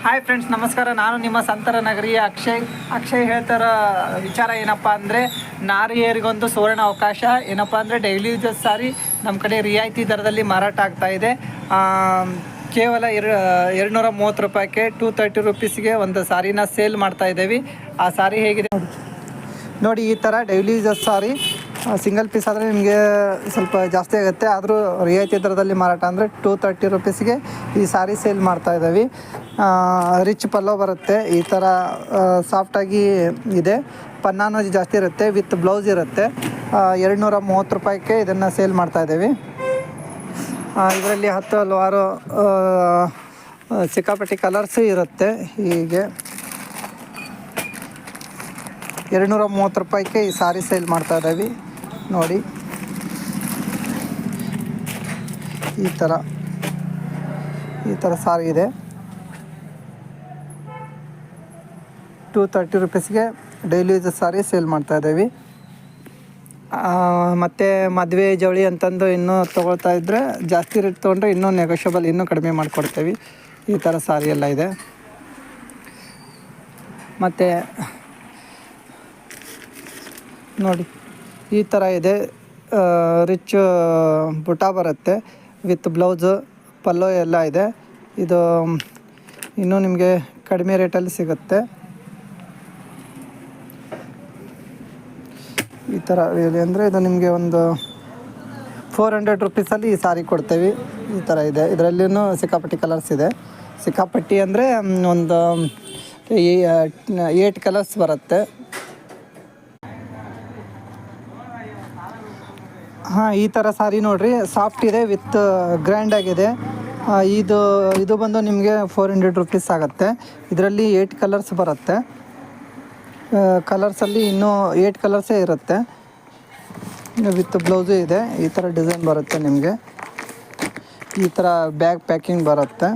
Hi friends, ನಮಸ್ಕಾರ. ನಾನು ನಿಮ್ಮ ಸಂತರ ನಗರಿಯ ಅಕ್ಷಯ್ ಹೇಳ್ತಾರ ವಿಚಾರ ಏನಪ್ಪ ಅಂದರೆ, ನಾರಿಯರಿಗೊಂದು ಸುವರ್ಣ ಅವಕಾಶ. ಏನಪ್ಪ ಅಂದರೆ, ಡೈಲಿ ಯೂಸಸ್ ಸಾರಿ ನಮ್ಮ ಕಡೆ ರಿಯಾಯಿತಿ ದರದಲ್ಲಿ ಮಾರಾಟ ಆಗ್ತಾ ಇದೆ. ಕೇವಲ 230 ರೂಪಾಯಿಗೆ 230 ರುಪೀಸ್ಗೆ ಒಂದು ಸಾರಿನ ಸೇಲ್ ಮಾಡ್ತಾ ಇದ್ದೇವೆ. ಆ ಸಾರಿ ಹೇಗಿದೆ ನೋಡಿ. ಈ ಥರ ಡೈಲಿ ಯೂಸಸ್ ಸಾರಿ ಸಿಂಗಲ್ ಪೀಸ್ ಆದರೆ ನಿಮಗೆ ಸ್ವಲ್ಪ ಜಾಸ್ತಿ ಆಗುತ್ತೆ, ಆದರೂ ರಿಯಾಯಿತಿ ದರದಲ್ಲಿ ಮಾರಾಟ ಅಂದರೆ 230 ರುಪೀಸ್ಗೆ ಈ ಸಾರಿ ಸೇಲ್ ಮಾಡ್ತಾ ಇದ್ದೀವಿ. ರಿಚ್ ಪಲ್ಲೋ ಬರುತ್ತೆ, ಈ ಥರ ಸಾಫ್ಟಾಗಿ ಇದೆ, ಪನ್ನಾನು ಜಾಸ್ತಿ ಇರುತ್ತೆ, ವಿತ್ ಬ್ಲೌಸ್ ಇರುತ್ತೆ. 230 ರೂಪಾಯಿಗೆ ಇದನ್ನು ಸೇಲ್ ಮಾಡ್ತಾ ಇದ್ದೀವಿ. ಇದರಲ್ಲಿ 10 ಹಲವಾರು ಸಿಕ್ಕಾಪಟ್ಟಿ ಕಲರ್ಸು ಇರುತ್ತೆ. ಹೀಗೆ 230 ರೂಪಾಯಿಗೆ ಈ ಸಾರಿ ಸೇಲ್ ಮಾಡ್ತಾ ಇದ್ದೀವಿ ನೋಡಿ. ಈ ಥರ ಸಾರಿ ಇದೆ. 230 ರುಪೀಸ್ಗೆ ಡೈಲಿ ಯೂಸ್ ಸಾರಿ ಸೇಲ್ ಮಾಡ್ತಾ ಇದ್ದೀವಿ. ಮತ್ತು ಮದುವೆ ಜವಳಿ ಅಂತಂದು ಇನ್ನೂ ತೊಗೊಳ್ತಾ ಇದ್ದರೆ, ಜಾಸ್ತಿ ರೇಟ್ ತೊಗೊಂಡ್ರೆ ಇನ್ನೂ ನೆಗೋಷಿಯಬಲ್, ಇನ್ನೂ ಕಡಿಮೆ ಮಾಡಿಕೊಡ್ತೇವೆ. ಈ ಥರ ಸಾರಿ ಎಲ್ಲ ಇದೆ. ಮತ್ತು ನೋಡಿ, ಈ ಥರ ಇದೆ. ರಿಚ್ ಬುಟಾ ಬರುತ್ತೆ, ವಿತ್ ಬ್ಲೌಸು, ಪಲ್ಲೋ ಎಲ್ಲ ಇದೆ. ಇದು ಇನ್ನೂ ನಿಮಗೆ ಕಡಿಮೆ ರೇಟಲ್ಲಿ ಸಿಗುತ್ತೆ. ಈ ಥರ ರಿಯಲಿ ಅಂದರೆ ಇದು ನಿಮಗೆ ಒಂದು 400 ರುಪೀಸಲ್ಲಿ ಈ ಸಾರಿ ಕೊಡ್ತೇವೆ. ಈ ಥರ ಇದೆ. ಇದರಲ್ಲಿಯೂ ಸಿಕ್ಕಾಪಟ್ಟಿ ಕಲರ್ಸ್ ಇದೆ. ಸಿಕ್ಕಾಪಟ್ಟಿ ಅಂದರೆ ಒಂದು 8 ಕಲರ್ಸ್ ಬರುತ್ತೆ. ಈ ಥರ ಸಾರಿ ನೋಡಿರಿ, ಸಾಫ್ಟ್ ಇದೆ, ವಿತ್ ಗ್ರ್ಯಾಂಡ್ ಆಗಿದೆ. ಇದು ಬಂದು ನಿಮಗೆ 400 ರುಪೀಸ್ ಆಗುತ್ತೆ. ಇದರಲ್ಲಿ 8 ಕಲರ್ಸ್ ಬರುತ್ತೆ. ಕಲರ್ಸಲ್ಲಿ ಇನ್ನೂ 8 ಕಲರ್ಸೇ ಇರುತ್ತೆ, ವಿತ್ ಬ್ಲೌಸು ಇದೆ. ಈ ಥರ ಡಿಸೈನ್ ಬರುತ್ತೆ ನಿಮಗೆ. ಈ ಥರ ಬ್ಯಾಗ್ ಪ್ಯಾಕಿಂಗ್ ಬರುತ್ತೆ,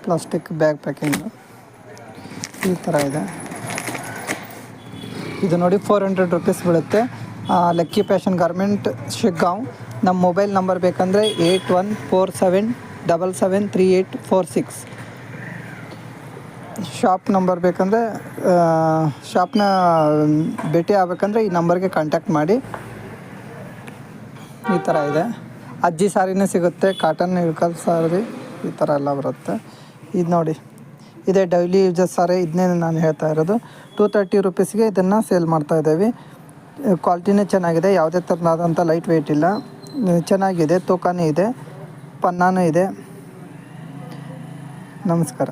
ಪ್ಲಾಸ್ಟಿಕ್ ಬ್ಯಾಗ್ ಪ್ಯಾಕಿಂಗು ಈ ಥರ ಇದೆ. ಇದು ನೋಡಿ 400 ರುಪೀಸ್ ಬೀಳುತ್ತೆ. Lucky fashion garment, Shiggaon. ನಮ್ಮ ಮೊಬೈಲ್ ನಂಬರ್ ಬೇಕಂದರೆ 8147773846. ಶಾಪ್ ನಂಬರ್ ಬೇಕಂದರೆ, ಶಾಪ್ನ ಭೇಟಿ ಆಗಬೇಕಂದ್ರೆ ಈ ನಂಬರ್ಗೆ ಕಾಂಟ್ಯಾಕ್ಟ್ ಮಾಡಿ. ಈ ಥರ ಇದೆ. ಅಜ್ಜಿ ಸಾರಿನೇ ಸಿಗುತ್ತೆ, ಕಾಟನ್ ಇಳ್ಕಲ್ ಸಾರಿ, ಈ ಥರ ಎಲ್ಲ ಬರುತ್ತೆ. ಇದು ನೋಡಿ, ಇದೇ ಡೈಲಿ ಯೂಸಸ್ ಸಾರಿ. ಇದನ್ನೇ ನಾನು ಹೇಳ್ತಾ ಇರೋದು. 230 ರುಪೀಸ್ಗೆ ಇದನ್ನು ಸೇಲ್ ಮಾಡ್ತಾ ಇದ್ದೀವಿ. ಕ್ವಾಲಿಟಿನೇ ಚೆನ್ನಾಗಿದೆ, ಯಾವುದೇ ಥರನಾದಂಥ ಲೈಟ್ ವೆಯ್ಟ್ ಇಲ್ಲ, ಚೆನ್ನಾಗಿದೆ, ತೂಕನೂ ಇದೆ, ಪನ್ನಾನೂ ಇದೆ. ನಮಸ್ಕಾರ.